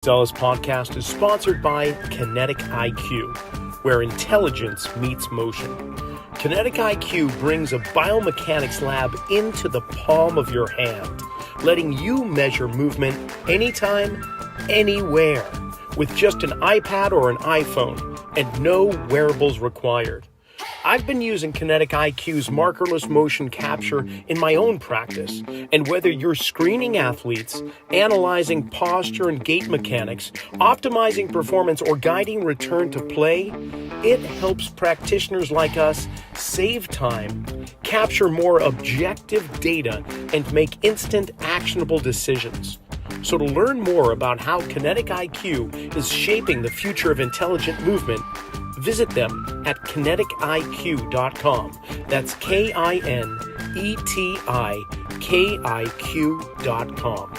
Zelos Podcast is sponsored by Kinetic IQ, where intelligence meets motion. Kinetic IQ brings a biomechanics lab into the palm of your hand, letting you measure movement anytime, anywhere, with just an iPad or an iPhone, and no wearables required. I've been using Kinetic IQ's markerless motion capture in my own practice, and whether you're screening athletes, analyzing posture and gait mechanics, optimizing performance, or guiding return to play, it helps practitioners like us save time, capture more objective data, and make instant actionable decisions. So to learn more about how Kinetic IQ is shaping the future of intelligent movement, visit them at kineticiq.com. That's KINETIKIQ.com.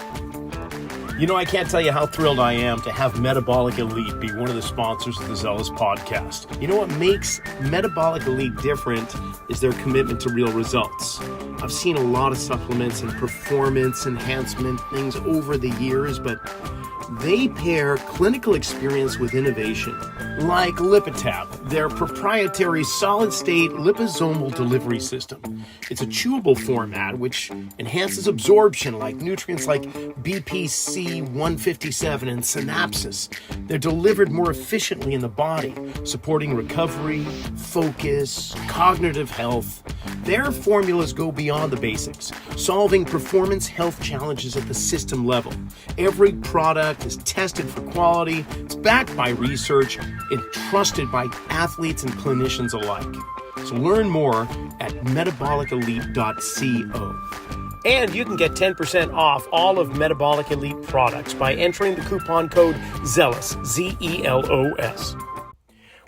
You know, I can't tell you how thrilled I am to have Metabolic Elite be one of the sponsors of the Zelos Podcast. You know what makes Metabolic Elite different is their commitment to real results. I've seen a lot of supplements and performance enhancement things over the years, but they pair clinical experience with innovation, like Lipitab, their proprietary solid-state liposomal delivery system. It's a chewable format which enhances absorption like nutrients like BPC 157 and synapses. They're delivered more efficiently in the body, supporting recovery, focus, cognitive health. Their formulas go beyond the basics, solving performance health challenges at the system level. Every product is tested for quality, it's backed by research, and trusted by athletes and clinicians alike. So learn more at metabolicelite.co. And you can get 10% off all of Metabolic Elite products by entering the coupon code ZELOS, Z-E-L-O-S.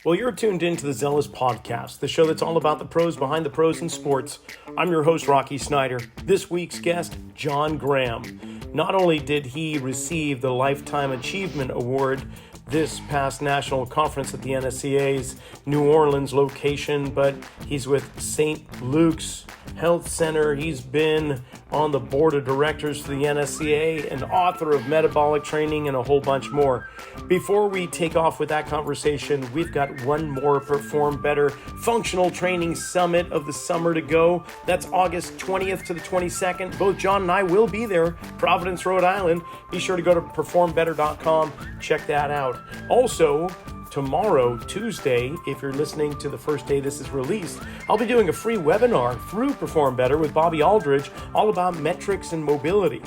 Well, you're tuned into the Zelos Podcast, the show that's all about the pros behind the pros in sports. I'm your host, Rocky Snyder. This week's guest, John Graham. Not only did he receive the Lifetime Achievement Award this past national conference at the NSCA's New Orleans location, but he's with St. Luke's Health Center. He's been on the board of directors for the NSCA, an author of metabolic training, and a whole bunch more. Before we take off with that conversation, we've got one more Perform Better Functional Training Summit of the summer to go. That's August 20th to the 22nd. Both John and I will be there, Providence, Rhode Island. Be sure to go to performbetter.com. Check that out. Also, tomorrow, Tuesday, if you're listening to the first day this is released, I'll be doing a free webinar through Perform Better with Bobby Aldridge, all about metrics and mobility.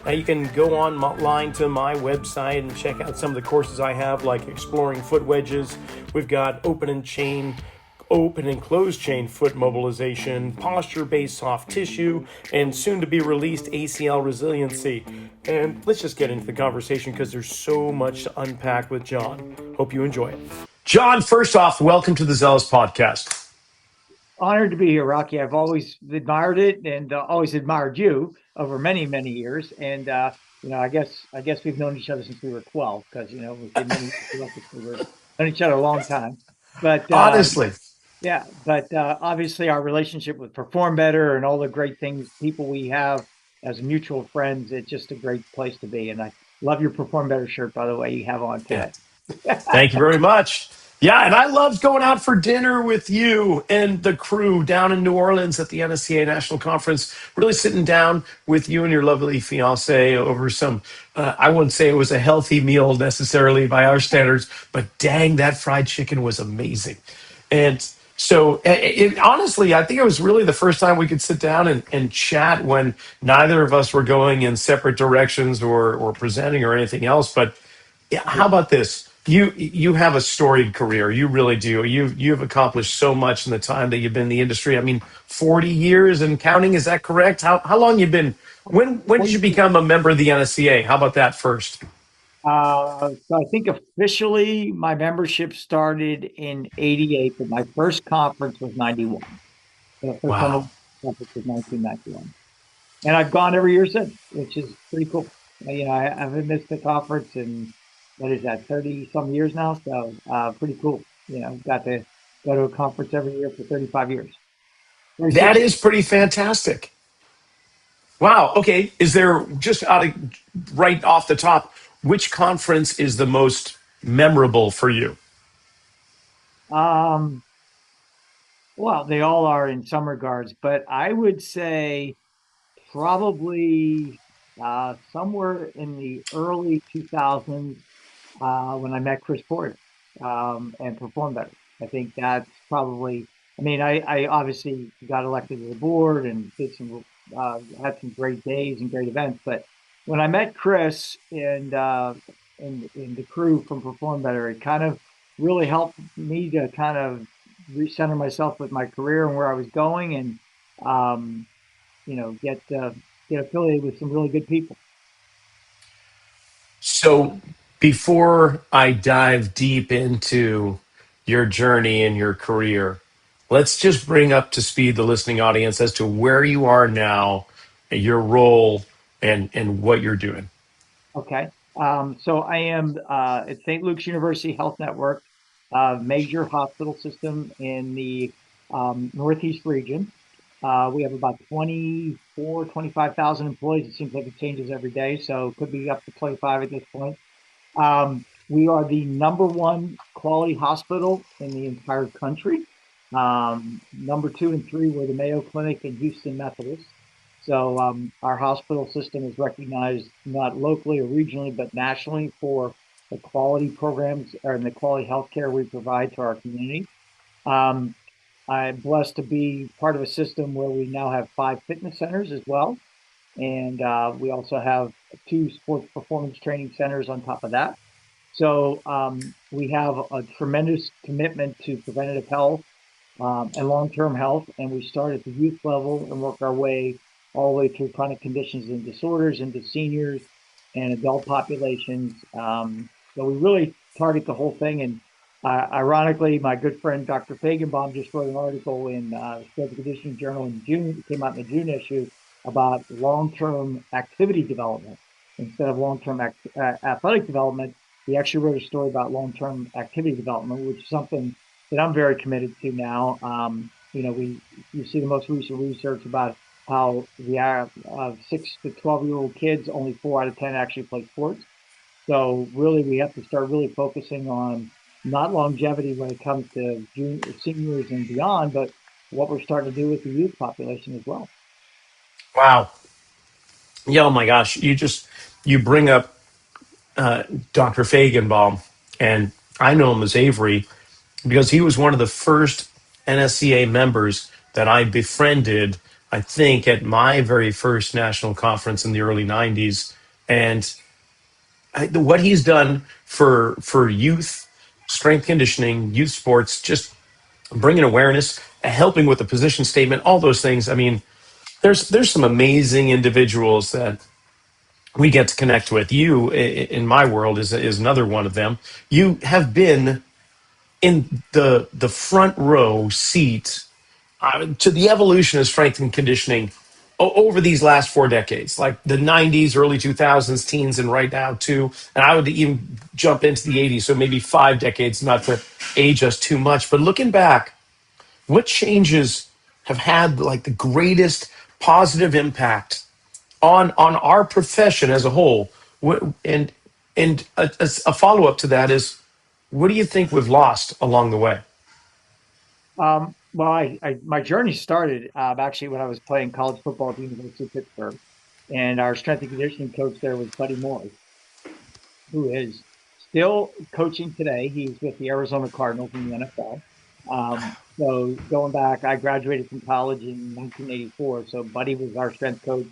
Now you can go online to my website and check out some of the courses I have, like exploring foot wedges. We've got open and closed chain foot mobilization, posture-based soft tissue, and soon to be released ACL resiliency. And let's just get into the conversation because there's so much to unpack with John. Hope you enjoy it. John, first off, welcome to the Zelos Podcast. Honored to be here, Rocky. I've always admired it and always admired you over many, many years. And, I guess we've known each other since we were 12 because, we've known each other a long time. But honestly. Yeah, but obviously our relationship with Perform Better and all the great things, people we have as mutual friends, it's just a great place to be. And I love your Perform Better shirt, by the way, you have on today. Yeah. Thank you very much. Yeah, and I loved going out for dinner with you and the crew down in New Orleans at the NSCA National Conference, really sitting down with you and your lovely fiance over some, I wouldn't say it was a healthy meal necessarily by our standards, but dang, that fried chicken was amazing. And so honestly, I think it was really the first time we could sit down and chat when neither of us were going in separate directions or presenting or anything else. But yeah, how about this? You have a storied career. You really do. You've accomplished so much in the time that you've been in the industry. I mean, 40 years and counting. Is that correct? How long you been? When did you become a member of the NSCA? How about that first? So I think officially my membership started in 88, but my first conference was 91. The first conference was 1991. And I've gone every year since, which is pretty cool. I haven't missed the conference in, 30-some years now. So pretty cool. Got to go to a conference every year for 35 years. That is pretty fantastic. Wow. Okay. Is there, just right off the top, which conference is the most memorable for you? Um, well, they all are in some regards, but I would say probably somewhere in the early 2000s when I met Chris Ford and performed better. I think that's probably, I mean, I obviously got elected to the board and did some, had some great days and great events. But when I met Chris and the crew from Perform Better, it kind of really helped me to kind of recenter myself with my career and where I was going and, um, get affiliated with some really good people. So, before I dive deep into your journey and your career, let's just bring up to speed the listening audience as to where you are now, your role, and what you're doing. Okay. So I am at St. Luke's University Health Network, major hospital system in the Northeast region. We have about 25,000 employees. It seems like it changes every day, so it could be up to 25 at this point. We are the number one quality hospital in the entire country. Number two and three were the Mayo Clinic and Houston Methodist. So our hospital system is recognized not locally or regionally, but nationally for the quality programs and the quality healthcare we provide to our community. Um, I'm blessed to be part of a system where we now have 5 fitness centers as well. And we also have 2 sports performance training centers on top of that. So we have a tremendous commitment to preventative health and long-term health, and we start at the youth level and work our way all the way through chronic conditions and disorders into seniors and adult populations. So we really target the whole thing. And ironically, my good friend Dr. Fagenbaum just wrote an article in the Strength and Conditioning Journal in June. It came out in the June issue about long-term activity development instead of long-term athletic development. He actually wrote a story about long-term activity development, which is something that I'm very committed to now. You see the most recent research about how the 6 to 12-year-old kids, only 4 out of 10 actually play sports. So really, we have to start really focusing on not longevity when it comes to seniors and beyond, but what we're starting to do with the youth population as well. Wow. Yeah, oh my gosh. You bring up Dr. Fagenbaum, and I know him as Avery because he was one of the first NSCA members that I befriended, I think, at my very first national conference in the early 90s. And what he's done for youth strength conditioning, youth sports, just bringing awareness, helping with the position statement, all those things. I mean, there's some amazing individuals that we get to connect with. You, in my world, is another one of them. You have been in the front row seat to the evolution of strength and conditioning over these last 4 decades, like the 90s, early 2000s, teens, and right now too. And I would even jump into the 80s, so maybe 5 decades, not to age us too much. But looking back, what changes have had like the greatest positive impact on our profession as a whole? And a follow up to that is, what do you think we've lost along the way? Well, my journey started actually when I was playing college football at the University of Pittsburgh, and our strength and conditioning coach there was Buddy Morris, who is still coaching today. He's with the Arizona Cardinals in the NFL. So going back, I graduated from college in 1984. So Buddy was our strength coach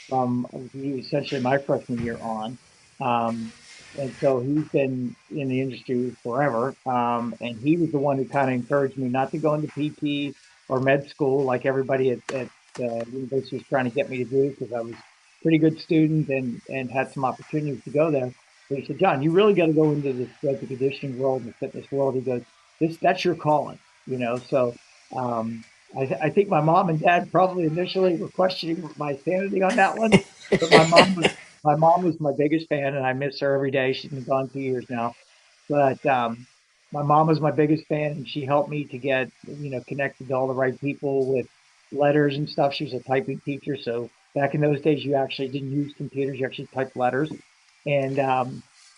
from essentially my freshman year on. Um, and so he's been in the industry forever. And he was the one who kind of encouraged me not to go into PT or med school like everybody at the university was trying to get me to do because I was a pretty good student and had some opportunities to go there. But he said, John, you really got to go into the strength and conditioning world and the fitness world. He goes, that's your calling, you know? So, um, I think my mom and dad probably initially were questioning my sanity on that one, but my mom was my biggest fan, and I miss her every day. She's been gone 2 years now, but my mom was my biggest fan, and she helped me to get connected to all the right people with letters and stuff. She was a typing teacher, so back in those days, you actually didn't use computers; you actually typed letters. And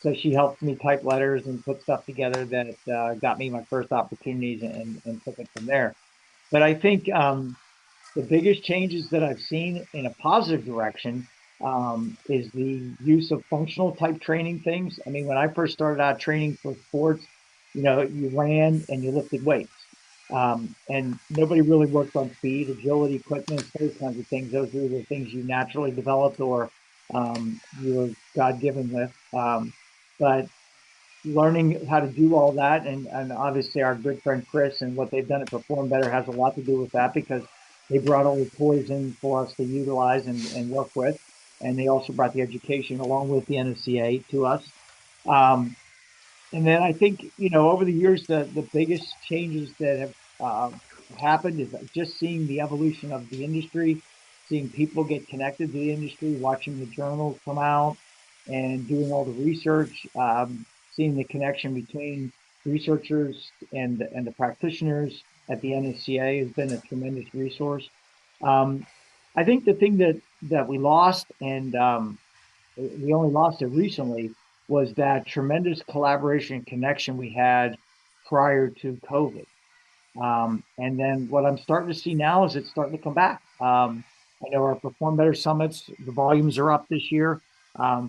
so she helped me type letters and put stuff together that got me my first opportunities and took it from there. But I think the biggest changes that I've seen in a positive direction is the use of functional type training things. I mean, when I first started out training for sports, you ran and you lifted weights. And nobody really worked on speed, agility, quickness, those kinds of things. Those are the things you naturally developed or you were God given with. But learning how to do all that and obviously our good friend Chris and what they've done at Perform Better has a lot to do with that because they brought all the toys in for us to utilize and work with. And they also brought the education along with the NSCA to us. Um, and then I think, over the years, the biggest changes that have happened is just seeing the evolution of the industry, seeing people get connected to the industry, watching the journals come out and doing all the research, seeing the connection between researchers and the practitioners at the NSCA has been a tremendous resource. Um, I think the thing that we lost and we only lost it recently was that tremendous collaboration and connection we had prior to COVID. And then what I'm starting to see now is it's starting to come back. I know our Perform Better summits, the volumes are up this year.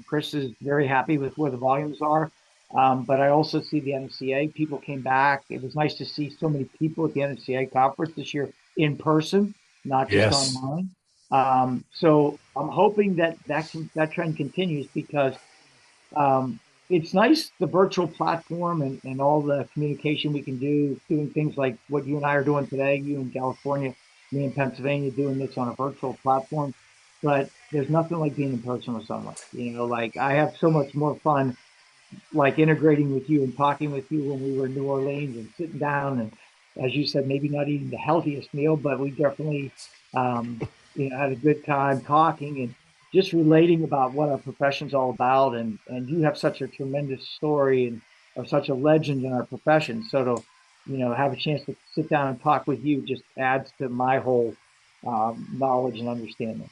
Chris is very happy with where the volumes are. But I also see the NCA people came back. It was nice to see so many people at the NCA conference this year in person, not just Yes. online. So I'm hoping that trend continues because um, it's nice the virtual platform and all the communication we can do, doing things like what you and I are doing today, you in California, me in Pennsylvania, doing this on a virtual platform. But there's nothing like being in person with someone. Like I have so much more fun like integrating with you and talking with you when we were in New Orleans and sitting down and as you said, maybe not eating the healthiest meal, but we definitely had a good time talking and just relating about what our profession's all about. And you have such a tremendous story and are such a legend in our profession. So to have a chance to sit down and talk with you just adds to my whole knowledge and understanding.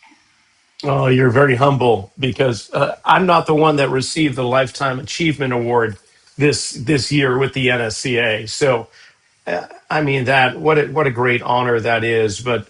Oh, you're very humble because I'm not the one that received the Lifetime Achievement Award this year with the NSCA. So I mean that what a great honor that is, but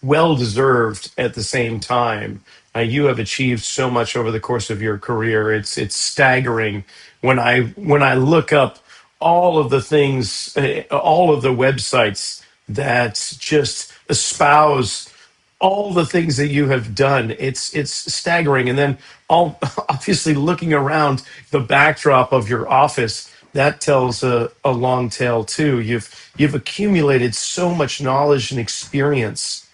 well deserved at the same time. You have achieved so much over the course of your career. It's staggering when I look up all of the things, all of the websites that just espouse all the things that you have done. It's staggering. And then all obviously looking around the backdrop of your office, that tells a long tale too. You've accumulated so much knowledge and experience.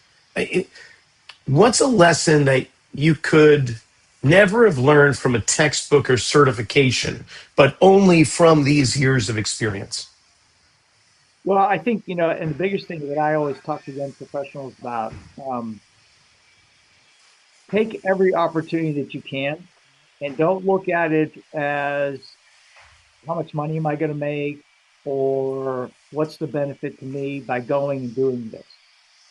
What's a lesson that you could never have learned from a textbook or certification, but only from these years of experience? Well, I think, and the biggest thing that I always talk to young professionals about, take every opportunity that you can and don't look at it as how much money am I going to make or what's the benefit to me by going and doing this.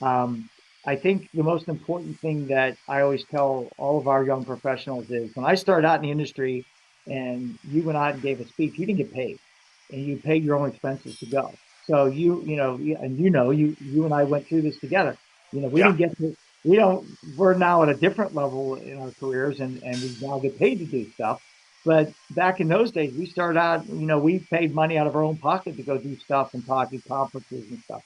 Um, I think the most important thing that I always tell all of our young professionals is when I started out in the industry and you went out and gave a speech, you didn't get paid and you paid your own expenses to go. So you and I went through this together. We Yeah. didn't get to, we don't, we're now at a different level in our careers and we now get paid to do stuff. But back in those days, we started out, we paid money out of our own pocket to go do stuff and talk at conferences and stuff.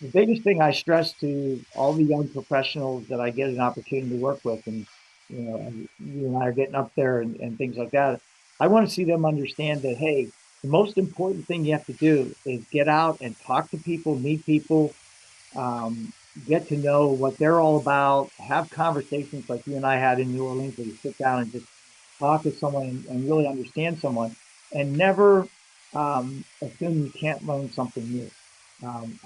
The biggest thing I stress to all the young professionals that I get an opportunity to work with, and you and I are getting up there and things like that. I want to see them understand that hey, the most important thing you have to do is get out and talk to people, meet people, um, get to know what they're all about, have conversations like you and I had in New Orleans, where you sit down and just talk to someone and really understand someone, and never assume you can't learn something new.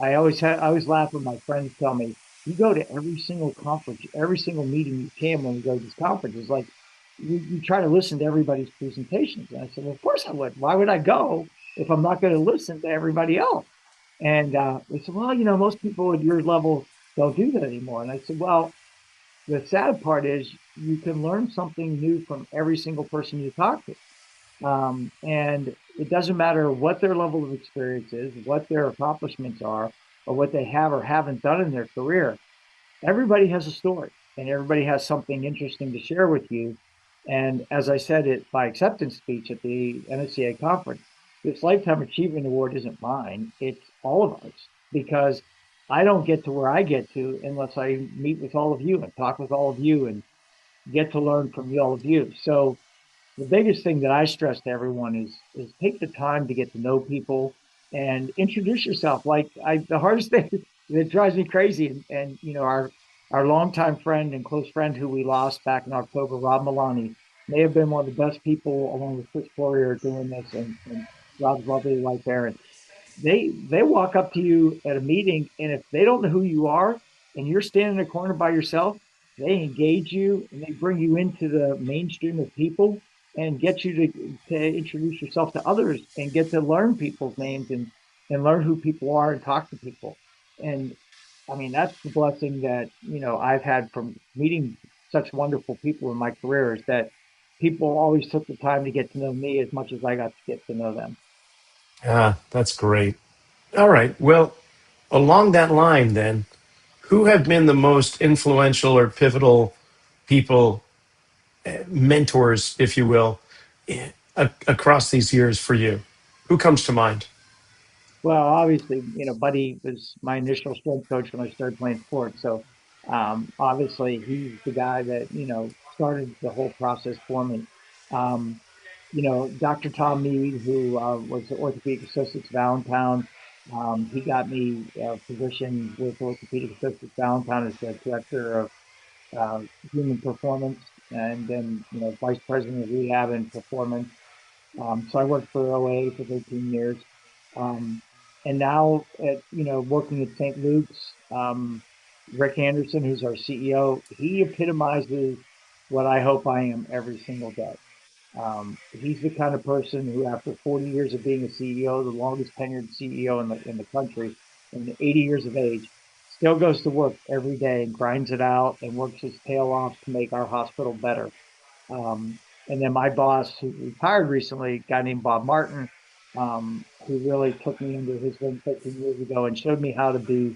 I always laugh when my friends tell me, "You go to every single conference, every single meeting you can when we go to these conferences." Like you try to listen to everybody's presentations, and I said, "Well, of course I would. Why would I go if I'm not going to listen to everybody else?" And they said, well, most people at your level don't do that anymore. And I said, well, the sad part is you can learn something new from every single person you talk to. And it doesn't matter what their level of experience is, what their accomplishments are, or what they have or haven't done in their career. Everybody has a story and everybody has something interesting to share with you. And as I said it by acceptance speech at the NSCA conference, this Lifetime Achievement Award isn't mine. It's all of us because I don't get to where I get to unless I meet with all of you and talk with all of you and get to learn from all of you. So the biggest thing that I stress to everyone is take the time to get to know people and introduce yourself. The hardest thing that drives me crazy, and our longtime friend and close friend who we lost back in October, Rob Milani, may have been one of the best people along with Chris Poirier doing this, and Rob's lovely wife Erin. They walk up to you at a meeting, and if they don't know who you are and you're standing in a corner by yourself, they engage you and they bring you into the mainstream of people and get you to introduce yourself to others and get to learn people's names and learn who people are and talk to people. And I mean, that's the blessing that, I've had from meeting such wonderful people in my career, is that people always took the time to get to know me as much as I got to get to know them. That's great. All right. Well, along that line, then, who have been the most influential or pivotal people, mentors, if you will, across these years for you? Who comes to mind? Well, obviously, Buddy was my initial strength coach when I started playing sports. So, obviously, he's the guy that, started the whole process for me. Um, Dr. Tom Mead, who was the orthopedic associate at Allentown, he got me a position with Orthopedic Associates of Allentown as the director of uh, human performance and then, vice president of rehab and performance. So I worked for OA for 13 years. Um, and now working at St. Luke's, Rick Anderson, who's our CEO, he epitomizes what I hope I am every single day. He's the kind of person who, after 40 years of being a CEO, the longest tenured CEO in the country, and 80 years of age, still goes to work every day and grinds it out and works his tail off to make our hospital better. And then my boss, who retired recently, a guy named Bob Martin, who really took me under his wing 13 years ago and showed me how to be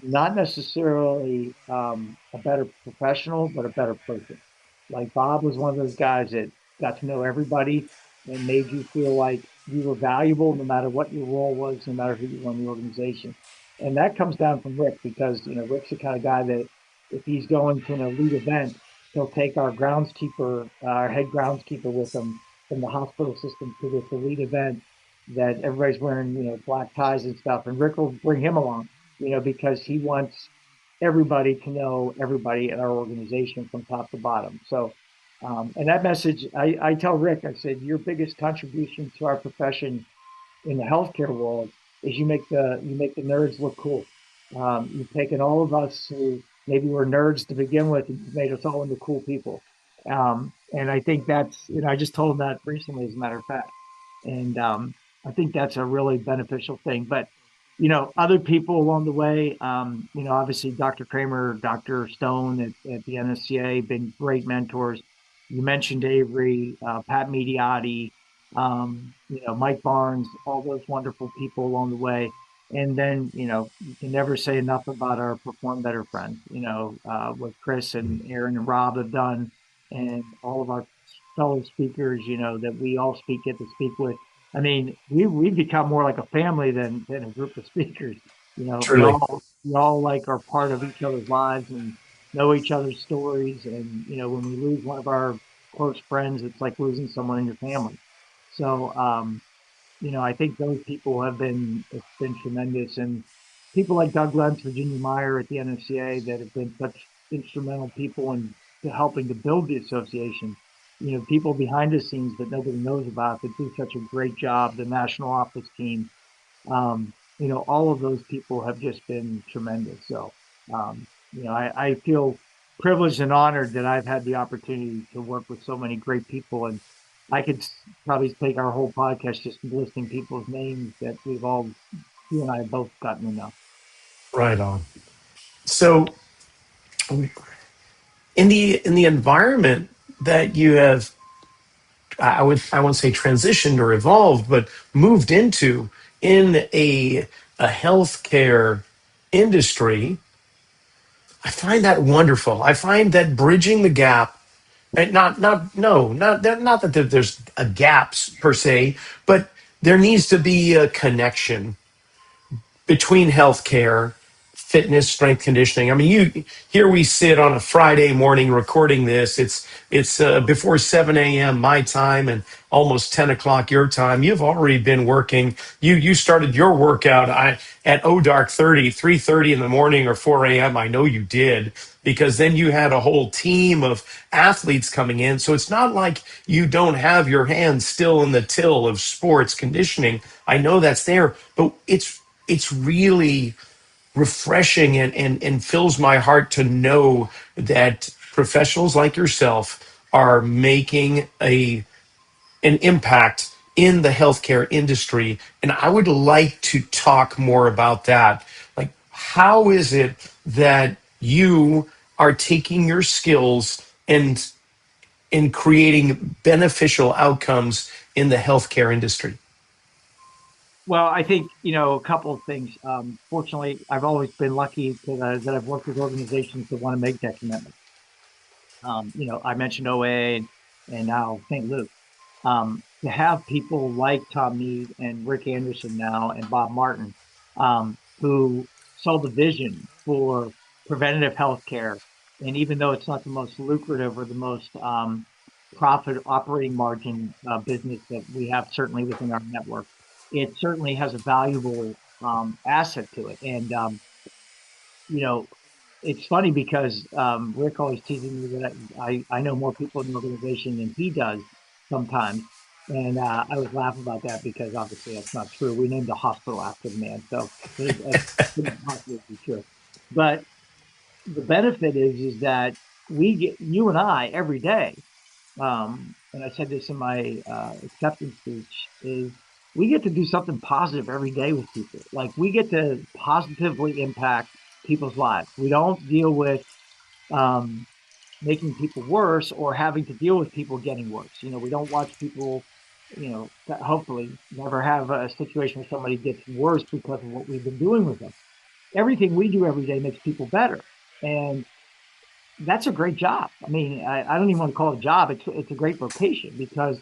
not necessarily a better professional, but a better person. Like Bob was one of those guys that got to know everybody and made you feel like you were valuable no matter what your role was, no matter who you were in the organization. And that comes down from Rick because, Rick's the kind of guy that if he's going to an elite event, he'll take our groundskeeper, our head groundskeeper with him from the hospital system to this elite event that everybody's wearing, black ties and stuff. And Rick will bring him along, because he wants everybody to know everybody in our organization from top to bottom. So, and that message, I tell Rick, I said, your biggest contribution to our profession in the healthcare world is you make the nerds look cool. You've taken all of us who maybe were nerds to begin with and you've made us all into cool people. And I think that's, I just told him that recently, as a matter of fact. And I think that's a really beneficial thing. But, other people along the way, obviously Dr. Kramer, Dr. Stone at the NSCA, been great mentors. You mentioned Avery, Pat Mediotti, Mike Barnes, all those wonderful people along the way. And then, you can never say enough about our Perform Better friends, what Chris and Aaron and Rob have done, and all of our fellow speakers, that we all get to speak with. I mean, we've become more like a family than a group of speakers. We Truly. all like are part of each other's lives and know each other's stories. And, when we lose one of our close friends, it's like losing someone in your family. So, I think those people it's been tremendous. And people like Doug Lentz, Virginia Meyer at the NSCA that have been such instrumental people in helping to build the association. People behind the scenes that nobody knows about that do such a great job, the national office team. All of those people have just been tremendous. So, I feel privileged and honored that I've had the opportunity to work with so many great people. And I could probably take our whole podcast just listing people's names that you and I have both gotten to know. Right on. So, in the environment that you have, I won't say transitioned or evolved, but moved into in a healthcare industry, I find that wonderful. I find that bridging the gap, and not that there's a gaps per se, but there needs to be a connection between healthcare, fitness, strength conditioning. I mean, you here we sit on a Friday morning recording this. It's before 7 a.m. my time and almost 10 o'clock your time. You've already been working. You started your workout at dark 3:30 in the morning or 4 a.m. I know you did, because then you had a whole team of athletes coming in. So it's not like you don't have your hands still in the till of sports conditioning. I know that's there, but it's really refreshing and fills my heart to know that professionals like yourself are making an impact in the healthcare industry. And I would like to talk more about that. Like, how is it that you are taking your skills and in creating beneficial outcomes in the healthcare industry? Well, I think, a couple of things. Fortunately, I've always been lucky that I've worked with organizations that want to make that commitment. I mentioned OA and now St. Luke. To have people like Tom Mead and Rick Anderson now and Bob Martin, who saw the vision for preventative health care. And even though it's not the most lucrative or the most profit operating margin business that we have, certainly within our network, it certainly has a valuable asset to it. And, you know, it's funny because Rick always teasing me that I know more people in the organization than he does sometimes. And I was laughing about that because obviously that's not true. We named a hospital after the man, so it couldn't possibly be true. But the benefit is that we get, you and I, every day, and I said this in my acceptance speech, is we get to do something positive every day with people. Like, we get to positively impact people's lives. We don't deal with um, making people worse or having to deal with people getting worse. We don't watch people, hopefully never have a situation where somebody gets worse because of what we've been doing with them. Everything we do every day makes people better. And that's a great job. I mean, I don't even want to call it a job. It's a great vocation because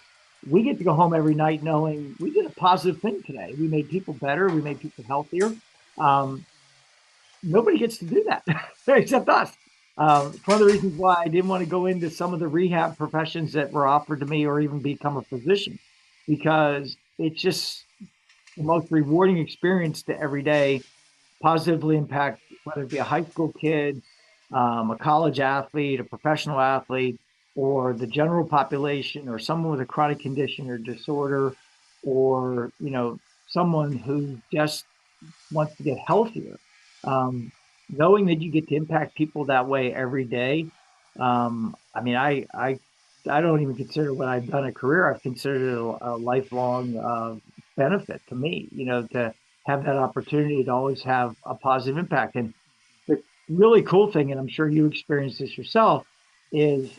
we get to go home every night knowing we did a positive thing today. We made people better. We made people healthier. Um, Nobody gets to do that except us. It's one of the reasons why I didn't want to go into some of the rehab professions that were offered to me or even become a physician, because it's just the most rewarding experience to every day positively impact, whether it be a high school kid, a college athlete, a professional athlete, or the general population, or someone with a chronic condition or disorder, or someone who just wants to get healthier. Knowing that you get to impact people that way every day. I mean, I don't even consider what I've done a career. I've considered it a lifelong benefit to me. To have that opportunity to always have a positive impact. And the really cool thing, and I'm sure you experienced this yourself, is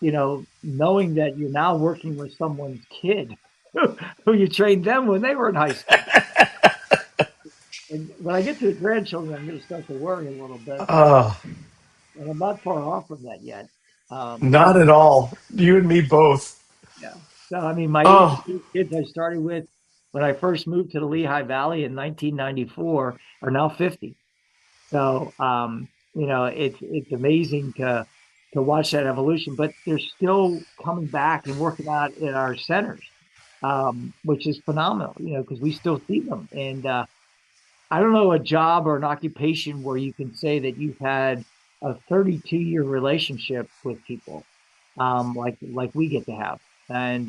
knowing that you're now working with someone's kid who you trained them when they were in high school. And when I get to the grandchildren, I'm going to start to worry a little bit, Oh, and I'm not far off from that yet. not at all. You and me both. Yeah. So, I mean, my Oh, 82 kids I started with when I first moved to the Lehigh Valley in 1994 are now 50. So, it's amazing to watch that evolution, but they're still coming back and working out in our centers, which is phenomenal, because we still see them. And I don't know a job or an occupation where you can say that you've had a 32-year relationship with people, like we get to have, and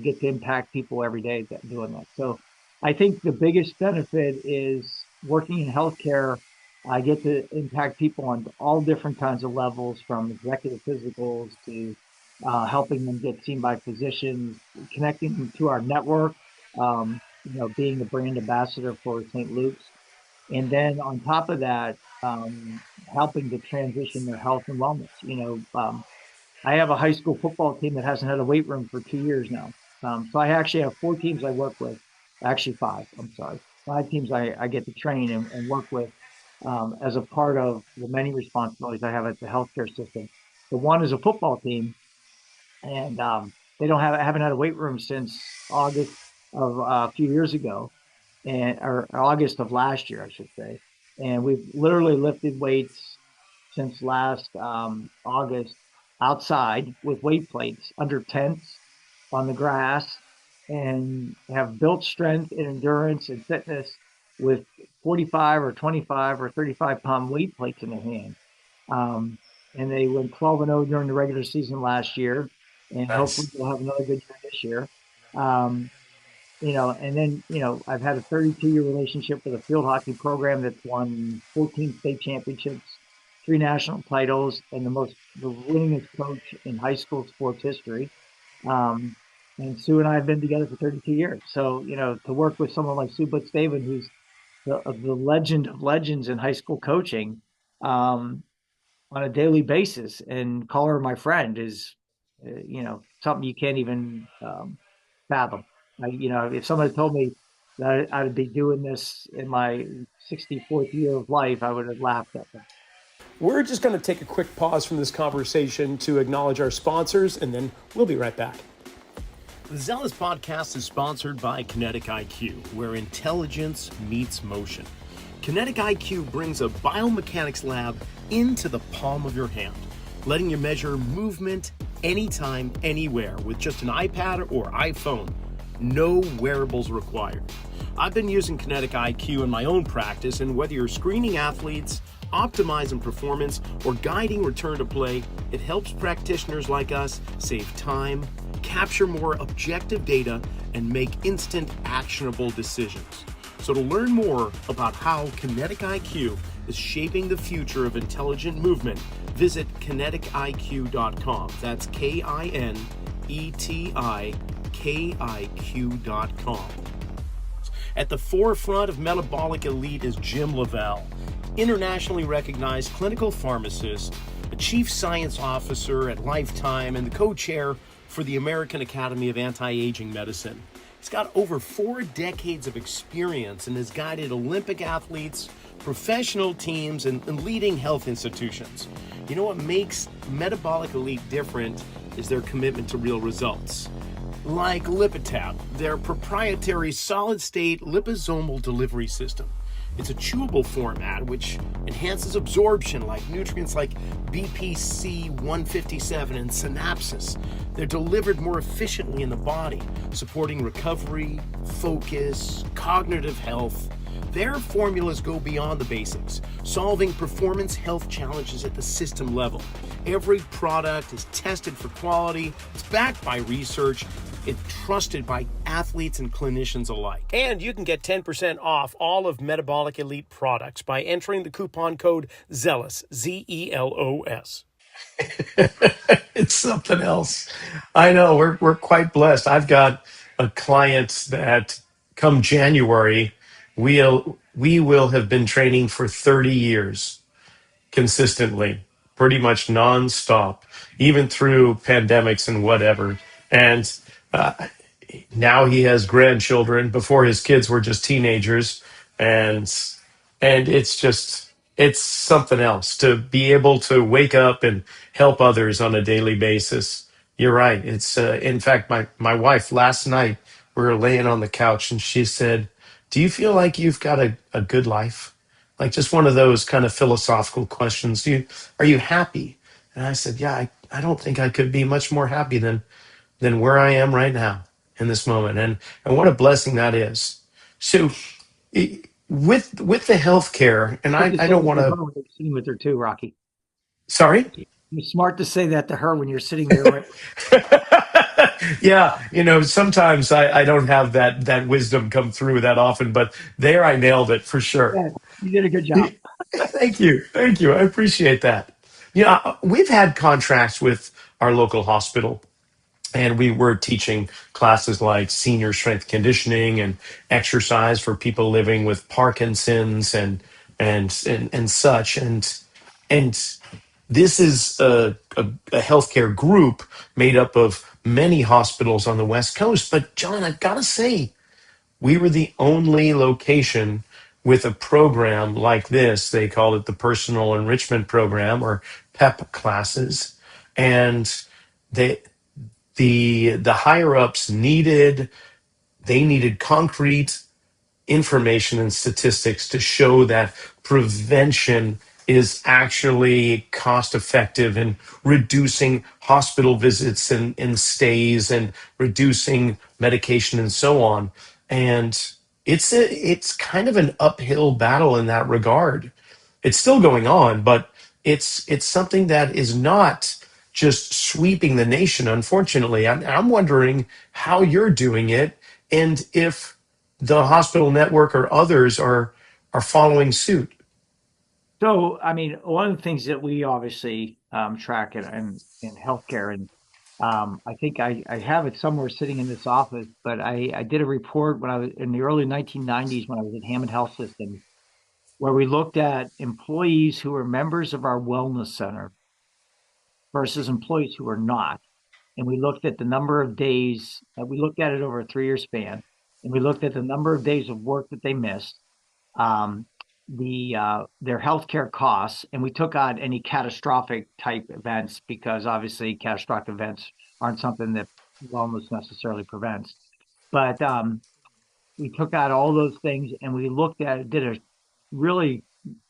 get to impact people every day doing that. So I think the biggest benefit is working in healthcare. I get to impact people on all different kinds of levels, from executive physicals to helping them get seen by physicians, connecting them to our network, being the brand ambassador for St. Luke's. And then on top of that, helping to transition their health and wellness. I have a high school football team that hasn't had a weight room for 2 years now. So I actually have four teams I work with, actually five, I'm sorry, five teams I get to train and work with as a part of the many responsibilities I have at the healthcare system. The one is a football team, and they don't have haven't had a weight room since August of a few years ago, and or August of last year, I should say. And we've literally lifted weights since last August outside with weight plates under tents on the grass, and have built strength and endurance and fitness with 45 or 25 or 35-pound weight plates in their hand. Um, and they went 12-0 during the regular season last year, and hopefully Nice. they'll have another good year this year. Um, and then, I've had a 32-year relationship with a field hockey program that's won 14 state championships, three national titles, and the winningest coach in high school sports history. Um, and Sue and I have been together for 32 years. So, to work with someone like Sue Butstaven, who's the legend of legends in high school coaching, um, on a daily basis, and call her my friend is, something you can't even fathom. If somebody told me that I'd be doing this in my 64th year of life, I would have laughed at them. We're just going to take a quick pause from this conversation to acknowledge our sponsors, and then we'll be right back. The Zelos Podcast is sponsored by Kinetic IQ, where intelligence meets motion. Kinetic IQ brings a biomechanics lab into the palm of your hand, letting you measure movement anytime, anywhere with just an iPad or iPhone. No wearables required. I've been using Kinetic IQ in my own practice, and whether you're screening athletes, optimizing performance, or guiding return to play, it helps practitioners like us save time, capture more objective data, and make instant actionable decisions. So to learn more about how Kinetic IQ is shaping the future of intelligent movement, visit kinetikiq.com. That's KINETIKIQ.com. At the forefront of Metabolic Elite is Jim Lavelle, internationally recognized clinical pharmacist, a chief science officer at Lifetime, and the co-chair for the American Academy of Anti-Aging Medicine. He's got over 4 decades of experience and has guided Olympic athletes, professional teams, and leading health institutions. You know what makes Metabolic Elite different is their commitment to real results. Like Lipitab, their proprietary solid-state liposomal delivery system. It's a chewable format which enhances absorption like nutrients like BPC 157 and synapses. They're delivered more efficiently in the body, supporting recovery, focus, cognitive health. Their formulas go beyond the basics, solving performance health challenges at the system level. Every product is tested for quality, it's backed by research, it's trusted by athletes and clinicians alike. And you can get 10% off all of Metabolic Elite products by entering the coupon code ZELOS, ZELOS. It's something else. I know we're quite blessed. I've got a client that come January, we will have been training for 30 years consistently, pretty much nonstop, even through pandemics and whatever. And uh, now he has grandchildren. Before, his kids were just teenagers, and it's something else to be able to wake up and help others on a daily basis. You're right. It's in fact, my wife last night, we were laying on the couch, and she said, "Do you feel like you've got a good life?" Like, just one of those kind of philosophical questions. Are you happy? And I said, "Yeah, I don't think I could be much more happy than where I am right now in this moment." And what a blessing that is. So with the healthcare, and Smart to I say don't that want to her to. when you're sitting with her too, Rocky. Sorry. It's smart to say that to her when you're sitting there, right? Yeah, sometimes I don't have that wisdom come through that often, but there I nailed it for sure. Yeah, you did a good job. Thank you. I appreciate that. Yeah, we've had contracts with our local hospital, and we were teaching classes like senior strength conditioning and exercise for people living with Parkinson's and such. And And this is a healthcare group made up of many hospitals on the West Coast. But John, I've got to say, we were the only location with a program like this. They called it the Personal Enrichment Program, or PEP classes. And they, the higher ups needed concrete information and statistics to show that prevention is actually cost effective in reducing hospital visits and stays and reducing medication and so on. And it's kind of an uphill battle in that regard. It's still going on, but it's something that is not just sweeping the nation. Unfortunately, I'm wondering how you're doing it, and if the hospital network or others are following suit. So, I mean, one of the things that we obviously track in healthcare, and I think I have it somewhere sitting in this office, but I did a report when I was in the early 1990s when I was at Hammond Health System, where we looked at employees who were members of our wellness center versus employees who were not. And we looked at the number of days, we looked at it over a 3-year span, and we looked at the number of days of work that they missed, um, their healthcare costs, and we took out any catastrophic type events because obviously catastrophic events aren't something that wellness necessarily prevents. But we took out all those things and we looked at it, did a really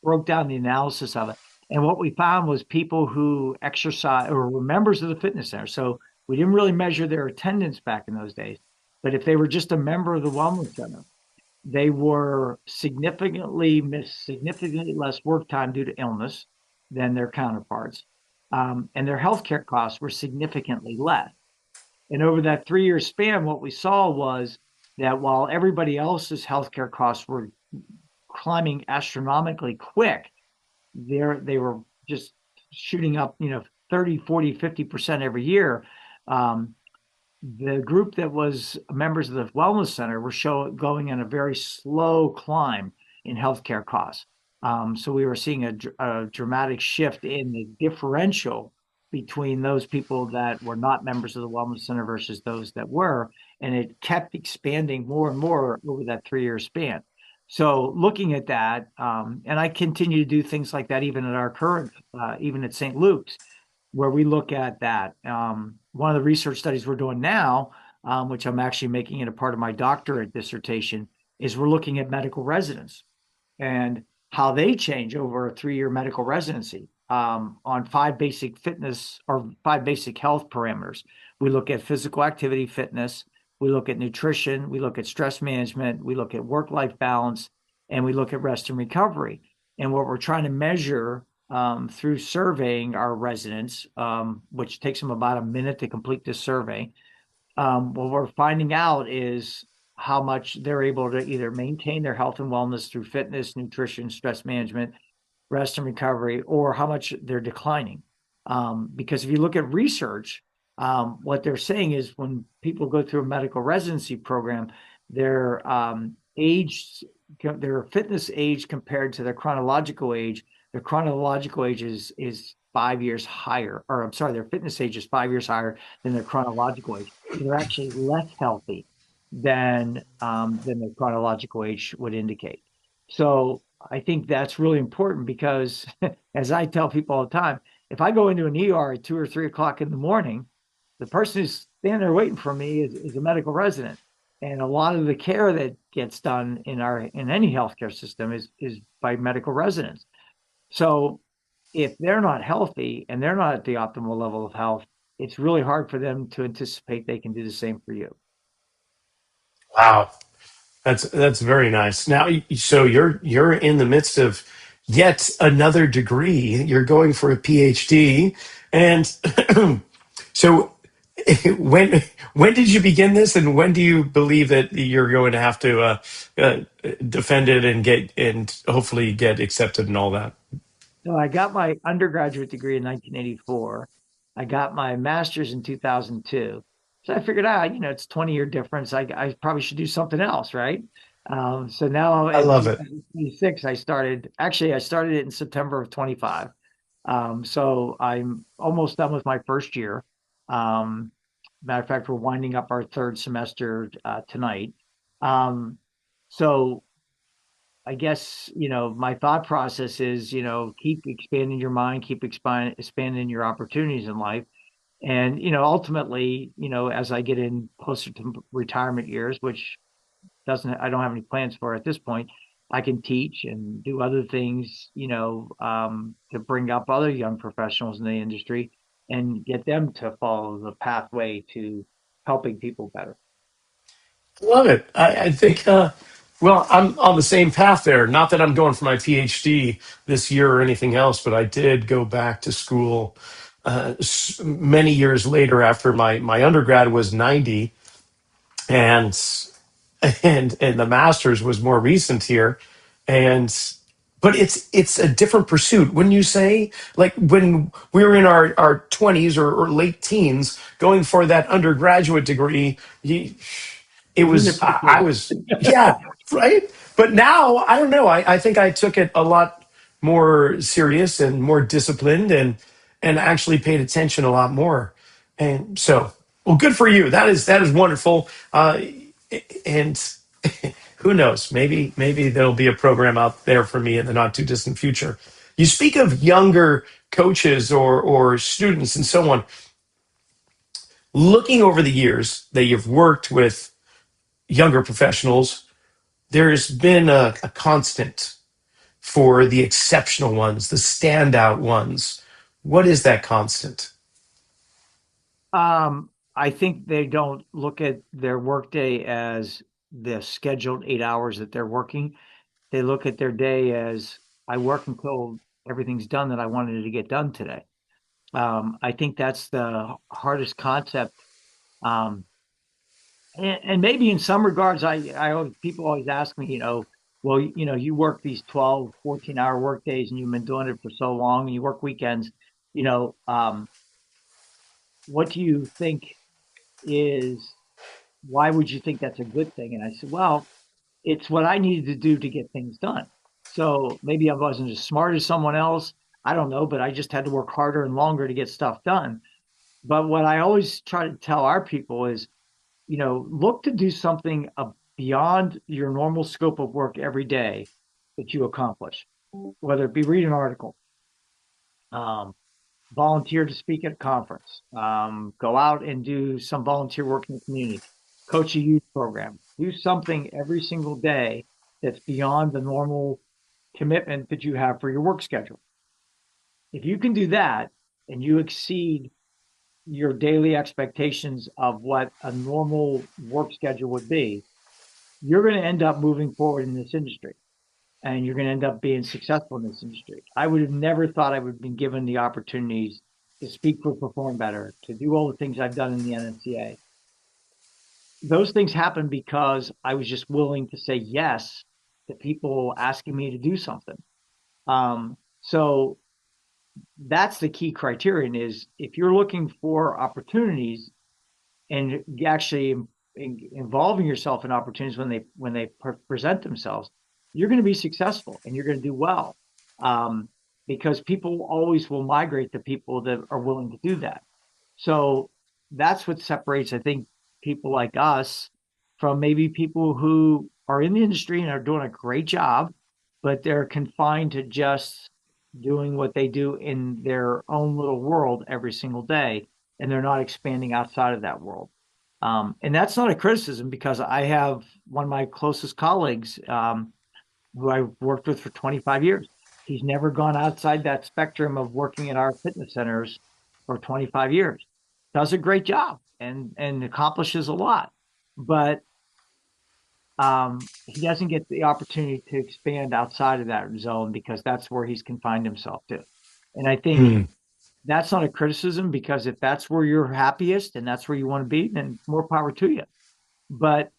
broke down the analysis of it. And what we found was people who exercise or were members of the fitness center. So we didn't really measure their attendance back in those days. But if they were just a member of the wellness center, they were missed significantly less work time due to illness than their counterparts. And their healthcare costs were significantly less. And over that 3-year span, what we saw was that while everybody else's healthcare costs were climbing astronomically quick, they were just shooting up, 30, 40, 50% every year. The group that was members of the wellness center were going in a very slow climb in healthcare costs. So we were seeing a dramatic shift in the differential between those people that were not members of the wellness center versus those that were, and it kept expanding more and more over that 3-year span. So looking at that, and I continue to do things like that even at our current, even at St. Luke's, where we look at that. One of the research studies we're doing now, which I'm actually making it a part of my doctorate dissertation, is we're looking at medical residents and how they change over a 3-year medical residency on 5 basic fitness or 5 basic health parameters. We look at physical activity fitness, we look at nutrition, we look at stress management, we look at work-life balance, and we look at rest and recovery. And what we're trying to measure through surveying our residents, which takes them about a minute to complete this survey, what we're finding out is how much they're able to either maintain their health and wellness through fitness, nutrition, stress management, rest and recovery, or how much they're declining. Because if you look at research, what they're saying is when people go through a medical residency program, their their fitness age compared to their chronological age is 5 years higher, or I'm sorry, their fitness age is 5 years higher than their chronological age. They're actually less healthy than their chronological age would indicate. So I think that's really important because, as I tell people all the time, if I go into an ER at 2 or 3 o'clock in the morning, the person who's standing there waiting for me is a medical resident. And a lot of the care that gets done in any healthcare system is by medical residents. So if they're not healthy and they're not at the optimal level of health, it's really hard for them to anticipate they can do the same for you. Wow, that's very nice. Now, so you're in the midst of yet another degree. You're going for a PhD, and so when did you begin this, and when do you believe that you're going to have to defend it and hopefully get accepted and all that? So I got my undergraduate degree in 1984. I got my master's in 2002. So I figured out, it's 20-year difference. I probably should do something else, right? So now I in love it. 2026, I started it in September of 25. So I'm almost done with my first year. Um, Matter of fact, we're winding up our third semester tonight. Um, so I guess, my thought process is, keep expanding your mind, keep expanding your opportunities in life. And, ultimately, as I get in closer to retirement years, which I don't have any plans for at this point, I can teach and do other things, to bring up other young professionals in the industry and get them to follow the pathway to helping people better. Love it. I think, well, I'm on the same path there. Not that I'm going for my PhD this year or anything else, but I did go back to school many years later after my undergrad was 90, and and the master's was more recent here. And but it's a different pursuit, wouldn't you say? Like when we were in our 20s or late teens going for that undergraduate degree, it was I was, yeah, right. But now I don't know, I think I took it a lot more serious and more disciplined, and actually paid attention a lot more. And so, well, good for you. That is wonderful. And who knows, maybe there'll be a program out there for me in the not too distant future. You speak of younger coaches or students and so on. Looking over the years that you've worked with younger professionals, there's been a constant for the exceptional ones, the standout ones. What is that constant? I think they don't look at their workday as the scheduled 8 hours that they're working. They look at their day as I work until everything's done that I wanted to get done today. I think that's the hardest concept. Um, and maybe in some regards, people always ask me, well, you work these 12, 14-hour work days and you've been doing it for so long and you work weekends, you know, um, what do you think is, why would you think that's a good thing? And I said, well, it's what I needed to do to get things done. So maybe I wasn't as smart as someone else. I don't know, but I just had to work harder and longer to get stuff done. But what I always try to tell our people is, look to do something beyond your normal scope of work every day that you accomplish, whether it be read an article, um, volunteer to speak at a conference, go out and do some volunteer work in the community, coach a youth program, do something every single day that's beyond the normal commitment that you have for your work schedule. If you can do that and you exceed your daily expectations of what a normal work schedule would be, you're going to end up moving forward in this industry and you're going to end up being successful in this industry. I would have never thought I would have been given the opportunities to speak for Perform Better, to do all the things I've done in the NSCA. Those things happen because I was just willing to say yes to people asking me to do something. So that's the key criterion is if you're looking for opportunities and actually involving yourself in opportunities when they present themselves, you're going to be successful and you're going to do well, because people always will migrate to people that are willing to do that. So that's what separates, I think, people like us from maybe people who are in the industry and are doing a great job, but they're confined to just doing what they do in their own little world every single day, and they're not expanding outside of that world. And that's not a criticism because I have one of my closest colleagues, who I've worked with for 25 years. He's never gone outside that spectrum of working in our fitness centers for 25 years. Does a great job and accomplishes a lot, but he doesn't get the opportunity to expand outside of that zone because that's where he's confined himself to. And I think Hmm. that's not a criticism because if that's where you're happiest and that's where you want to be, then more power to you. But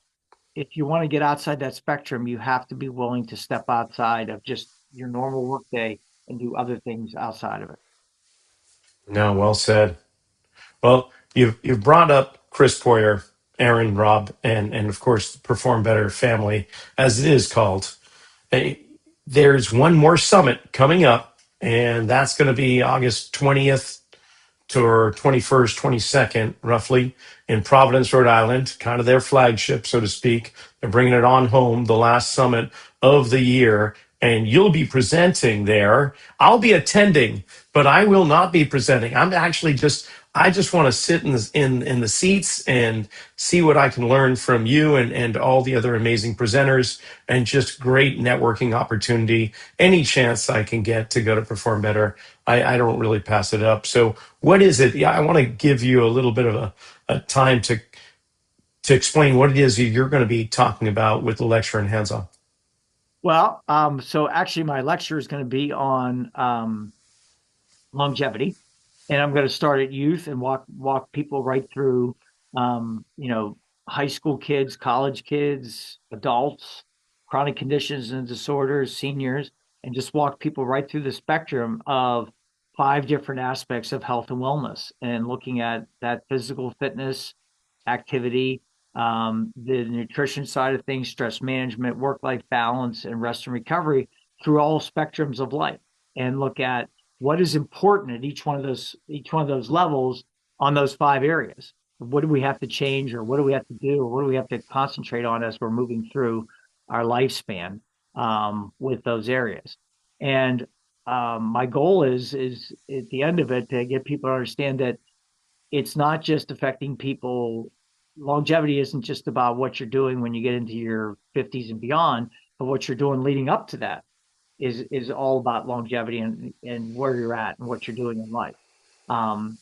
if you want to get outside that spectrum, you have to be willing to step outside of just your normal workday and do other things outside of it. No, well said. Well, you've brought up Chris Poyer, Aaron, Rob, and of course the Perform Better family, as it is called. Eh, There's one more summit coming up And that's going to be August 20th to 21st, 22nd, roughly, in Providence, Rhode Island, kind of their flagship, so to speak. They're bringing it on home, the last summit of the year. And you'll be presenting there. I'll be attending, but I will not be presenting. I just want to sit in the seats and see what I can learn from you and all the other amazing presenters, and just great networking opportunity. Any chance I can get to go to Perform Better, I don't really pass it up. So what is it? Yeah, I want to give you a little bit of a time to explain what it is you're going to be talking about with the lecture and hands-on. Well, so actually my lecture is going to be on longevity, and I'm going to start at youth and walk people right through, you know, high school kids, college kids, adults, chronic conditions and disorders, seniors, and just walk people right through the spectrum of 5 different aspects of health and wellness, and looking at that physical fitness, activity, the nutrition side of things, stress management, work-life balance, and rest and recovery through all spectrums of life, and look at what is important at each one of those levels on those 5 areas. What do we have to change, or what do we have to do, or what do we have to concentrate on as we're moving through our lifespan, with those areas? And my goal is at the end of it to get people to understand that it's not just affecting people. Longevity isn't just about what you're doing when you get into your 50s and beyond, but what you're doing leading up to that is all about longevity, and where you're at and what you're doing in life. Um,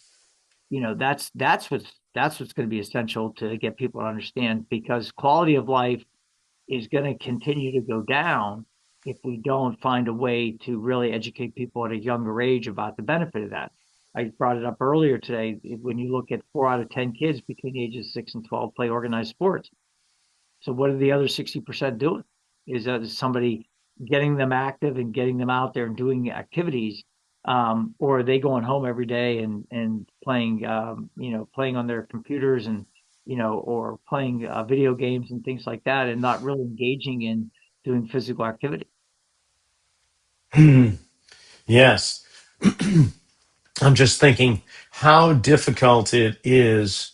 you know, that's what's going to be essential to get people to understand, because quality of life is going to continue to go down if we don't find a way to really educate people at a younger age about the benefit of that. I brought it up earlier today. When you look at 4 out of 10 kids between the ages of 6 and 12 play organized sports, so what are the other 60% doing? Is that somebody getting them active and getting them out there and doing activities? Or are they going home every day and playing, playing on their computers, and, or playing video games and things like that, and not really engaging in doing physical activity? Yes. I'm just thinking how difficult it is,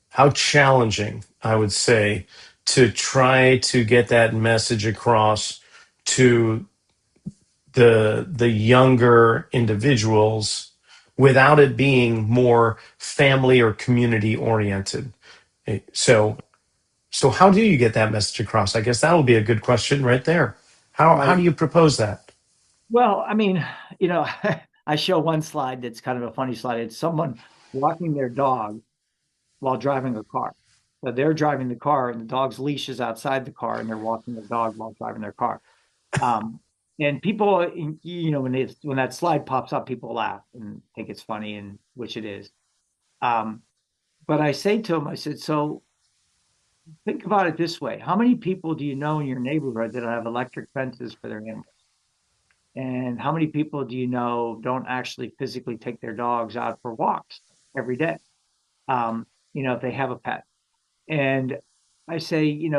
how challenging, I would say, to try to get that message across to the younger individuals without it being more family or community oriented. So so how do you get that message across? I guess that will be a good question right there. How Right. do you propose that? Well, I mean, you know, I show one slide that's kind of a funny slide. It's someone walking their dog while driving a car. So they're driving the car, and the dog's leash is outside the car, and they're walking the dog while driving their car. Um, and people, when that slide pops up, people laugh and think it's funny, and which it is. Um, but I say to them, I said, so think about it this way: how many people do you know in your neighborhood that have electric fences for their animals? And how many people do you know don't actually physically take their dogs out for walks every day? If they have a pet. And I say,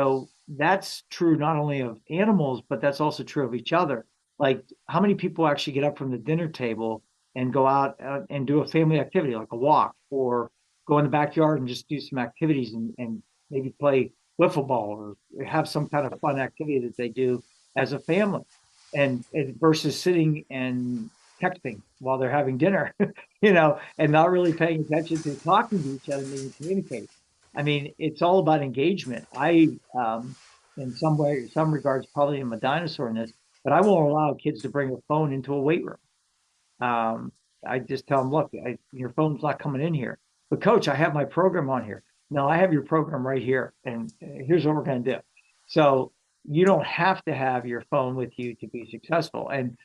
that's true not only of animals, but that's also true of each other. Like, how many people actually get up from the dinner table and go out and do a family activity like a walk, or go in the backyard and just do some activities, and maybe play wiffle ball, or have some kind of fun activity that they do as a family, and versus sitting and texting while they're having dinner, and not really paying attention to talking to each other and communicating. I mean, it's all about engagement. In some way, some regards, probably am a dinosaur in this, but I won't allow kids to bring a phone into a weight room. Um, I just tell them, look, your phone's not coming in here. But coach, I have my program on here. No, I have your program right here, and here's what we're going to do. So you don't have to have your phone with you to be successful. And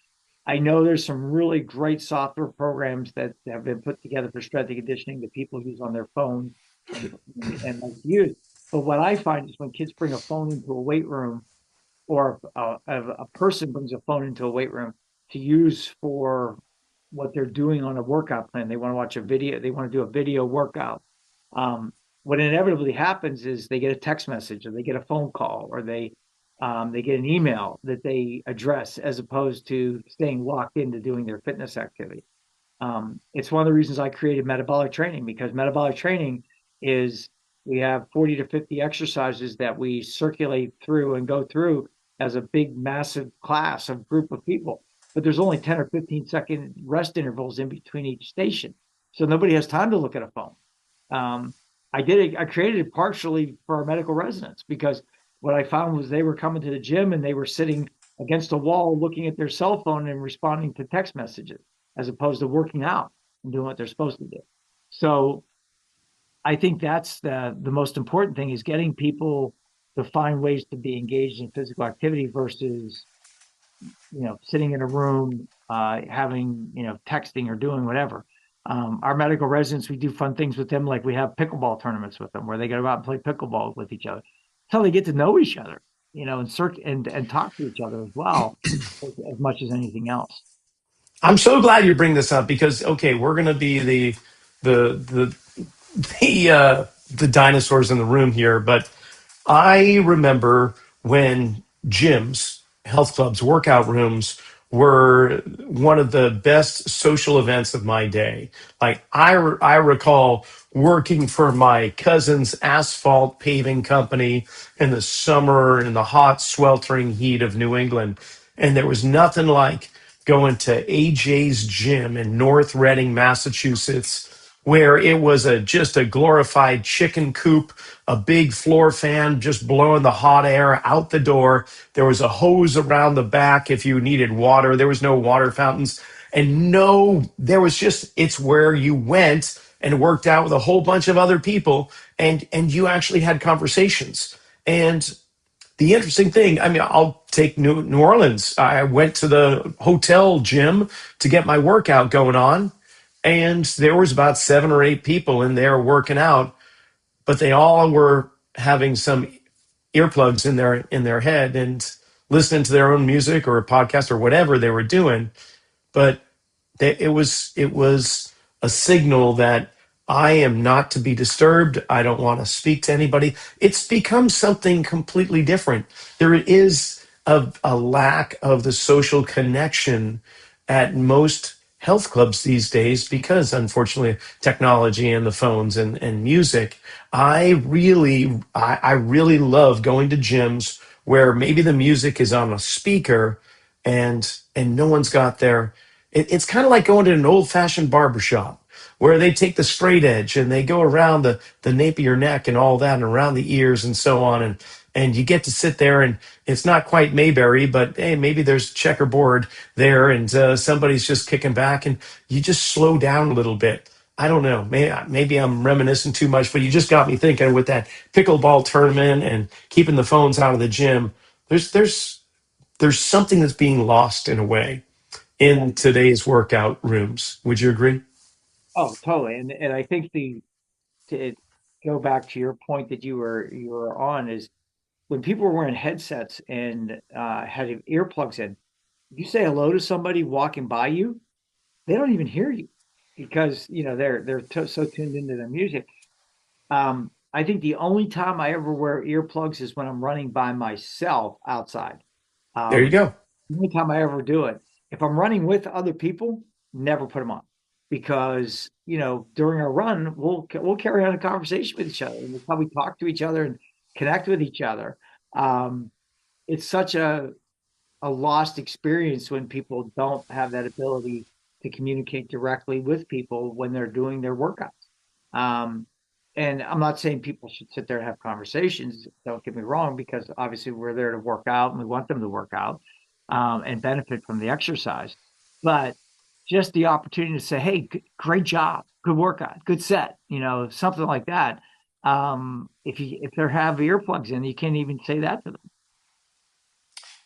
I know there's some really great software programs that have been put together for strength and conditioning that people use on their phones, and like to use. But what I find is when kids bring a phone into a weight room, or a person brings a phone into a weight room to use for what they're doing on a workout plan. They want to watch a video. They want to do a video workout. What inevitably happens is they get a text message, or they get a phone call, or they They get an email that they address as opposed to staying locked into doing their fitness activity. It's one of the reasons I created metabolic training, because metabolic training is, we have 40 to 50 exercises that we circulate through and go through as a big, massive class of group of people. But there's only 10 or 15-second rest intervals in between each station. So nobody has time to look at a phone. I created it partially for our medical residents, because what I found was they were coming to the gym and they were sitting against a wall looking at their cell phone and responding to text messages, as opposed to working out and doing what they're supposed to do. So I think that's the most important thing, is getting people to find ways to be engaged in physical activity versus, sitting in a room, having, texting or doing whatever. Our medical residents, we do fun things with them. Like we have pickleball tournaments with them where they go out and play pickleball with each other. That's how they get to know each other, and talk to each other as well, as much as anything else. I'm so glad you bring this up because okay, we're going to be the the dinosaurs in the room here, but I remember when gyms, health clubs, workout rooms were one of the best social events of my day. Like I recall working for my cousin's asphalt paving company in the summer in the hot, sweltering heat of New England. And there was nothing like going to AJ's gym in North Reading, Massachusetts, where it was just a glorified chicken coop, a big floor fan just blowing the hot air out the door. There was a hose around the back if you needed water. There was no water fountains. And there was just, it's where you went and worked out with a whole bunch of other people and you actually had conversations. And the interesting thing, I mean, I'll take New Orleans. I went to the hotel gym to get my workout going on, and there was about 7 or 8 people in there working out, but they all were having some earplugs in their head and listening to their own music or a podcast or whatever they were doing. But it was a signal that I am not to be disturbed. I don't want to speak to anybody. It's become something completely different. There is a lack of the social connection at most health clubs these days because, unfortunately, technology and the phones and music. I really love going to gyms where maybe the music is on a speaker and no one's got their. It's kind of like going to an old fashioned barbershop where they take the straight edge and they go around the nape of your neck and all that and around the ears and so on. And you get to sit there and it's not quite Mayberry, but hey, maybe there's checkerboard there and somebody's just kicking back and you just slow down a little bit. I don't know. Maybe I'm reminiscing too much, but you just got me thinking with that pickleball tournament and keeping the phones out of the gym. There's something that's being lost in a way in today's workout rooms. Would you agree? Oh, totally. And I think to go back to your point that you were on, is when people were wearing headsets and had earplugs in, you say hello to somebody walking by you, they don't even hear you because they're so tuned into their music. I think the only time I ever wear earplugs is when I'm running by myself outside. There you Um, go. the only time I ever do it. If I'm running with other people, never put them on, because during our run we'll carry on a conversation with each other, and that's how we talk to each other and connect with each other. Um, it's such a lost experience when people don't have that ability to communicate directly with people when they're doing their workouts. Um, and I'm not saying people should sit there and have conversations. Don't get me wrong, because obviously we're there to work out and we want them to work out, and benefit from the exercise. But just the opportunity to say, "Hey, great job, good workout, good set," something like that. If they have earplugs in, you can't even say that to them.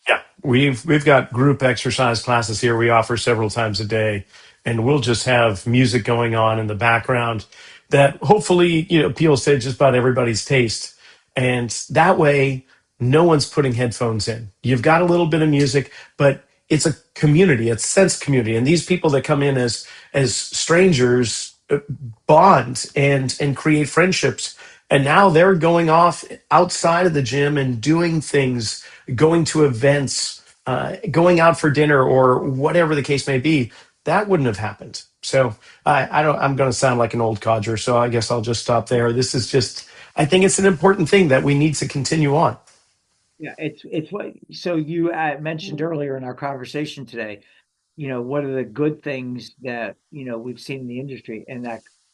Yeah, we've got group exercise classes here we offer several times a day, and we'll just have music going on in the background that hopefully appeals to just about everybody's taste, and that way no one's putting headphones in. You've got a little bit of music, but it's a community, it's sense community, and these people that come in as strangers bond and create friendships And now they're going off outside of the gym and doing things, going to events, going out for dinner or whatever the case may be. That wouldn't have happened. So I don't, I'm going to sound like an old codger. So I guess I'll just stop there. This is just, I think it's an important thing that we need to continue on. Yeah, it's what so you mentioned earlier in our conversation today, what are the good things that, we've seen in the industry, and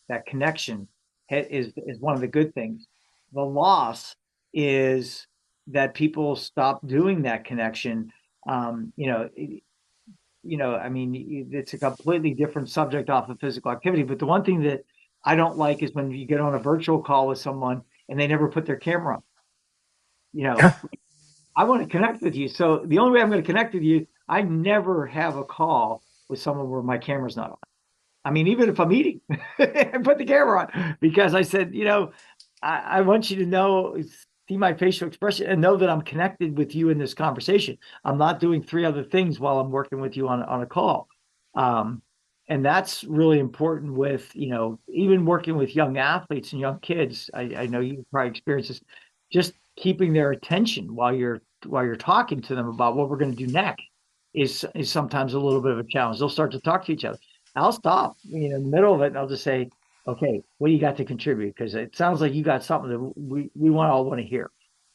that connection is one of the good things. The loss is that people stop doing that connection. I mean, it's a completely different subject off of physical activity, but the one thing that I don't like is when you get on a virtual call with someone and they never put their camera on. You know, I want to connect with you. So the only way I'm going to connect with you, I never have a call with someone where my camera's not on. I mean, even if I'm eating, I put the camera on because I said, I want you to know, see my facial expression and know that I'm connected with you in this conversation. I'm not doing three other things while I'm working with you on a call. Um, and that's really important with, even working with young athletes and young kids. I know you probably experience this, just keeping their attention while you're talking to them about what we're going to do next is sometimes a little bit of a challenge. They'll start to talk to each other. I'll stop, in the middle of it, and I'll just say, okay, what do you got to contribute? Because it sounds like you got something that we all want to hear,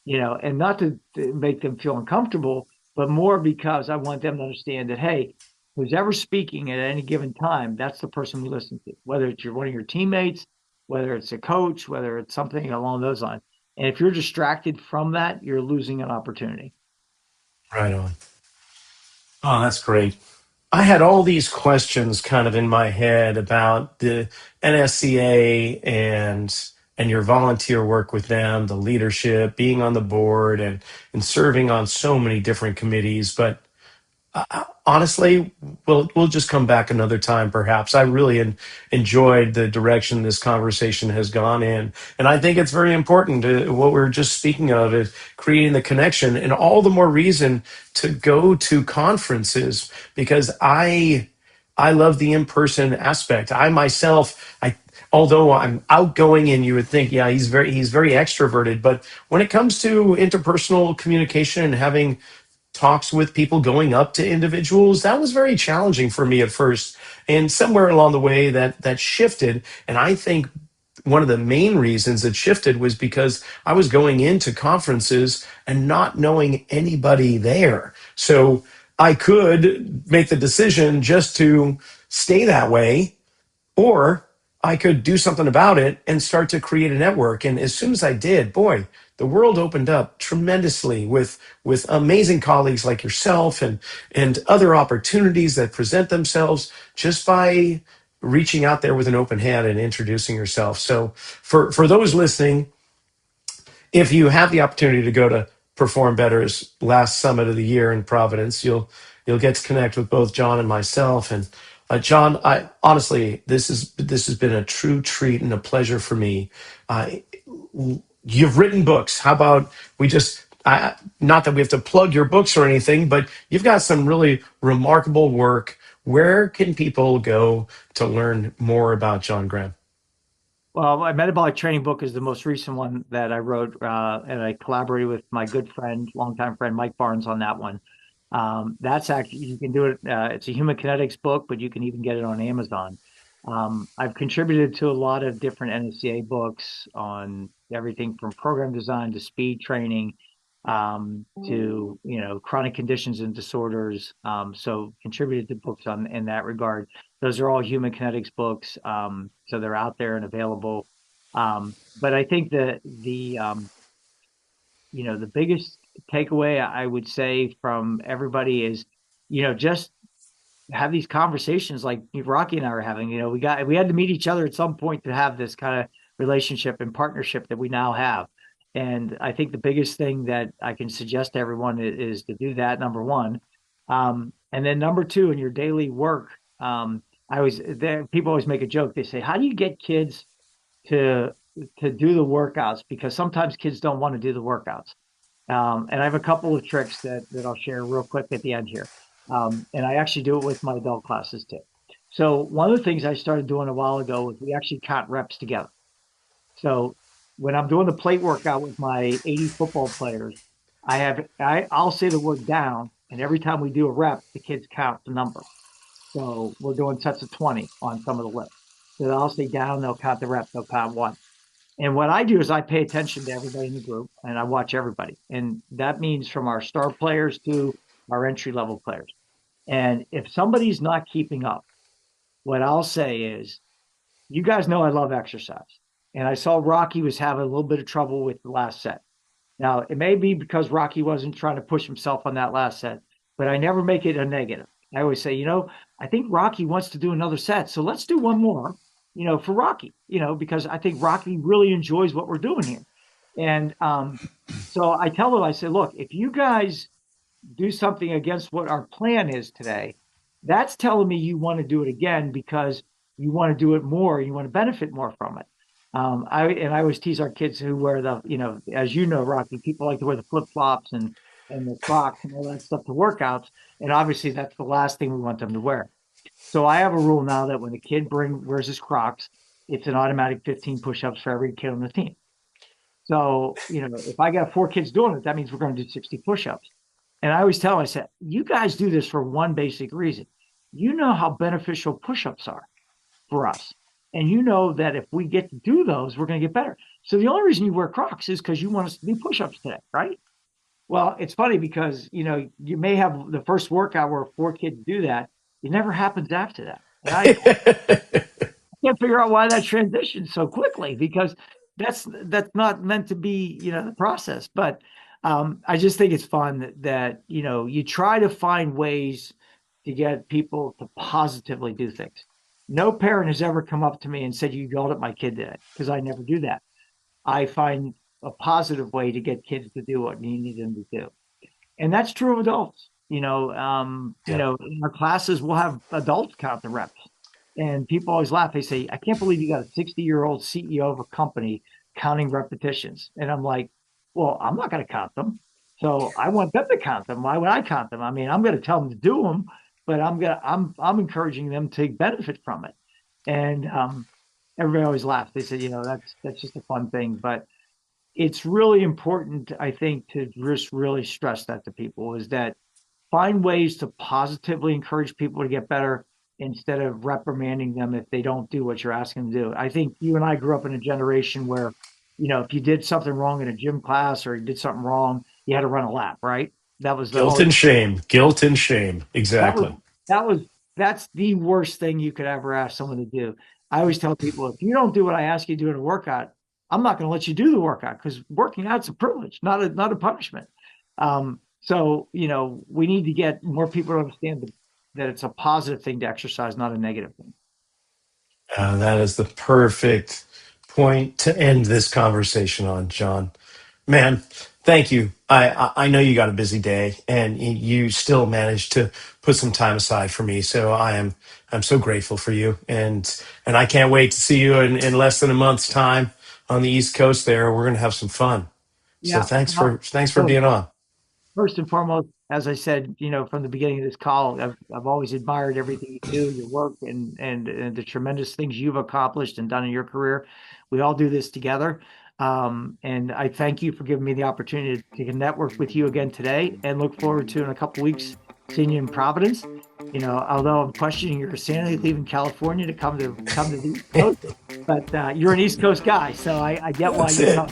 and not to make them feel uncomfortable, but more because I want them to understand that, hey, who's ever speaking at any given time, that's the person we listen to, whether it's one of your teammates, whether it's a coach, whether it's something along those lines. And if you're distracted from that, you're losing an opportunity. Right on. Oh, that's great. I had all these questions kind of in my head about the NSCA and your volunteer work with them, the leadership, being on the board and serving on so many different committees. But honestly, we'll just come back another time, perhaps. I really enjoyed the direction this conversation has gone in, and I think it's very important. What we're just speaking of is creating the connection, and all the more reason to go to conferences because I love the in-person aspect. I myself, although I'm outgoing and you would think, yeah, he's very extroverted, but when it comes to interpersonal communication and having talks with people, going up to individuals, that was very challenging for me at first. And somewhere along the way that shifted. And I think one of the main reasons it shifted was because I was going into conferences and not knowing anybody there. So I could make the decision just to stay that way, or I could do something about it and start to create a network. And as soon as I did, boy, the world opened up tremendously with amazing colleagues like yourself and other opportunities that present themselves just by reaching out there with an open hand and introducing yourself. So for those listening, if you have the opportunity to go to Perform Better's last summit of the year in Providence, you'll get to connect with both John and myself. And John, I honestly, this has been a true treat and a pleasure for me. Uh, you've written books. How about we just? Not that we have to plug your books or anything, but you've got some really remarkable work. Where can people go to learn more about John Graham? Well, my metabolic training book is the most recent one that I wrote, and I collaborated with my good friend, longtime friend Mike Barnes on that one. That's actually, you can do it. It's a human kinetics book, but you can even get it on Amazon. I've contributed to a lot of different NSCA books on everything from program design to speed training, to chronic conditions and disorders. So contributed to books in that regard. Those are all human kinetics books, so they're out there and available. But I think that the biggest takeaway I would say from everybody is, just have these conversations like Rocky and I are having. We had to meet each other at some point to have this kind of relationship and partnership that we now have. And I think the biggest thing that I can suggest to everyone is to do that, number one. And then number two, in your daily work, people always make a joke. They say, how do you get kids to do the workouts? Because sometimes kids don't want to do the workouts. And I have a couple of tricks that I'll share real quick at the end here. And I actually do it with my adult classes too. So one of the things I started doing a while ago was we actually count reps together. So when I'm doing the plate workout with my 80 football players, I'll say the word down, and every time we do a rep, the kids count the number. So we're doing sets of 20 on some of the lifts. So I'll say down, they'll count the rep, they'll count one. And what I do is I pay attention to everybody in the group and I watch everybody. And that means from our star players to our entry level players. And if somebody's not keeping up, what I'll say is, you guys know I love exercise. And I saw Rocky was having a little bit of trouble with the last set. Now, it may be because Rocky wasn't trying to push himself on that last set, but I never make it a negative. I always say, I think Rocky wants to do another set. So let's do one more, for Rocky, because I think Rocky really enjoys what we're doing here. And so I tell them, I say, look, if you guys do something against what our plan is today, that's telling me you want to do it again because you want to do it more, you want to benefit more from it. I always tease our kids who wear the, as Rocky, people like to wear the flip flops and the Crocs and all that stuff to workouts. And obviously that's the last thing we want them to wear. So I have a rule now that when the kid wears his Crocs, it's an automatic 15 push-ups for every kid on the team. So, if I got 4 kids doing it, that means we're going to do 60 push-ups. And I always tell them, I said, you guys do this for one basic reason. You know how beneficial push-ups are for us. And you know that if we get to do those, we're going to get better. So the only reason you wear Crocs is because you want us to do push-ups today, right? Well, it's funny because, you may have the first workout where 4 kids do that. It never happens after that. And I can't figure out why that transitioned so quickly because that's not meant to be, the process. But I just think it's fun that you try to find ways to get people to positively do things. No parent has ever come up to me and said, you yelled at my kid today, because I never do that. I find a positive way to get kids to do what you need them to do. And that's true of adults. In our classes, we'll have adults count the reps. And people always laugh. They say, I can't believe you got a 60-year-old CEO of a company counting repetitions. And I'm like, well, I'm not going to count them. So I want them to count them. Why would I count them? I mean, I'm going to tell them to do them, but I'm encouraging them to benefit from it. And everybody always laughs. They say, that's just a fun thing. But it's really important, I think, to just really stress that to people is that find ways to positively encourage people to get better instead of reprimanding them if they don't do what you're asking them to do. I think you and I grew up in a generation where, if you did something wrong in a gym class or you did something wrong, you had to run a lap, right? That was Guilt and shame. Exactly. That's the worst thing you could ever ask someone to do. I always tell people, if you don't do what I ask you to do in a workout, I'm not going to let you do the workout because working out's a privilege, not a punishment. So, we need to get more people to understand that it's a positive thing to exercise, not a negative thing. That is the perfect point to end this conversation on, John. Man, thank you. I know you got a busy day and you still managed to put some time aside for me. So I'm so grateful for you. And I can't wait to see you in less than a month's time on the East Coast there. We're going to have some fun. So Yeah. thanks for being on. First and foremost, as I said, from the beginning of this call, I've always admired everything you do, your work, and the tremendous things you've accomplished and done in your career. We all do this together, and I thank you for giving me the opportunity to network with you again today, and look forward to in a couple weeks seeing you in Providence. Although I'm questioning your sanity leaving California to come to the East Coast, but you're an East Coast guy, so I get why you come.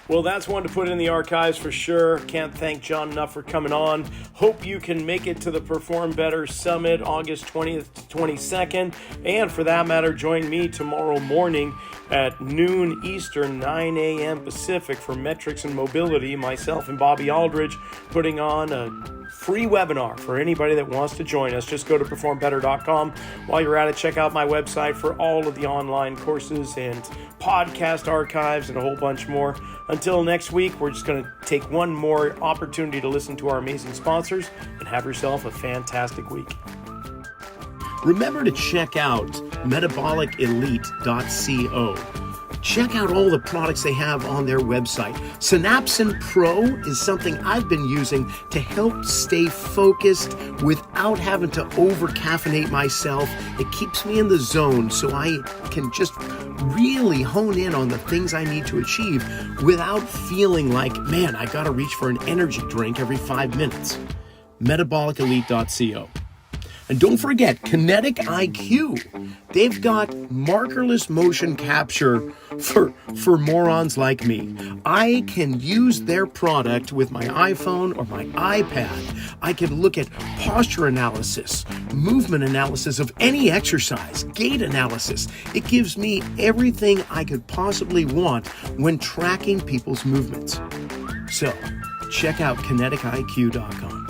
Well, that's one to put in the archives for sure. Can't thank John enough for coming on. Hope you can make it to the Perform Better Summit August 20th to 22nd. And for that matter, join me tomorrow morning at noon Eastern, 9 a.m. Pacific for Metrics and Mobility. Myself and Bobby Aldridge putting on a free webinar for anybody that wants to join us. Just go to performbetter.com. While you're at it, check out my website for all of the online courses and podcast archives and a whole bunch more. Until next week, we're just going to take one more opportunity to listen to our amazing sponsors and have yourself a fantastic week. Remember to check out metabolicelite.co. check out all the products they have on their website. Synapsin Pro is something I've been using to help stay focused without having to over-caffeinate myself. It keeps me in the zone so I can just really hone in on the things I need to achieve without feeling like, man, I gotta reach for an energy drink every 5 minutes. Metabolicelite.co. And don't forget, Kinetic IQ. They've got markerless motion capture for morons like me. I can use their product with my iPhone or my iPad. I can look at posture analysis, movement analysis of any exercise, gait analysis. It gives me everything I could possibly want when tracking people's movements. So, check out kineticiq.com.